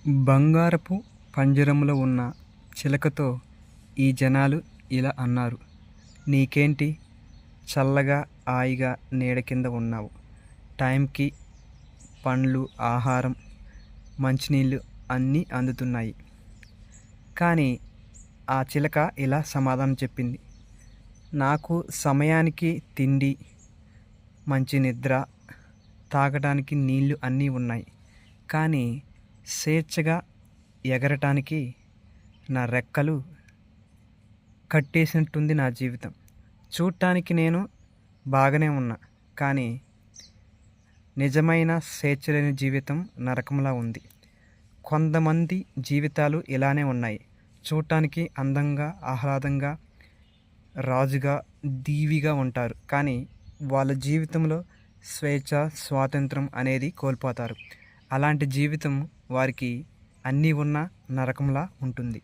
బంగారపు పంజరంలో ఉన్న చిలకతో ఈ జనాలు ఇలా అన్నారు: నీకేంటి, చల్లగా హాయిగా నీడ కింద ఉన్నావు. టైంకి పండ్లు, ఆహారం, మంచినీళ్ళు అన్నీ అందుతున్నాయి. కానీ ఆ చిలక ఇలా సమాధానం చెప్పింది: నాకు సమయానికి తిండి, మంచి నిద్ర, తాగడానికి నీళ్ళు అన్నీ ఉన్నాయి. కానీ స్వేచ్ఛగా ఎగరటానికి నా రెక్కలు కట్టేసినట్టుంది నా జీవితం. చూడటానికి నేను బాగానే ఉన్నా, కానీ నిజమైన స్వేచ్ఛ లేని జీవితం నరకంలా ఉంది. కొంతమంది జీవితాలు ఇలానే ఉన్నాయి. చూడటానికి అందంగా, ఆహ్లాదంగా, రాజుగా, దీవిగా ఉంటారు. కానీ వాళ్ళ జీవితంలో స్వేచ్ఛ, స్వాతంత్రం అనేది కోల్పోతారు. అలాంటి జీవితం వారికి అన్నీ ఉన్న నరకంలా ఉంటుంది.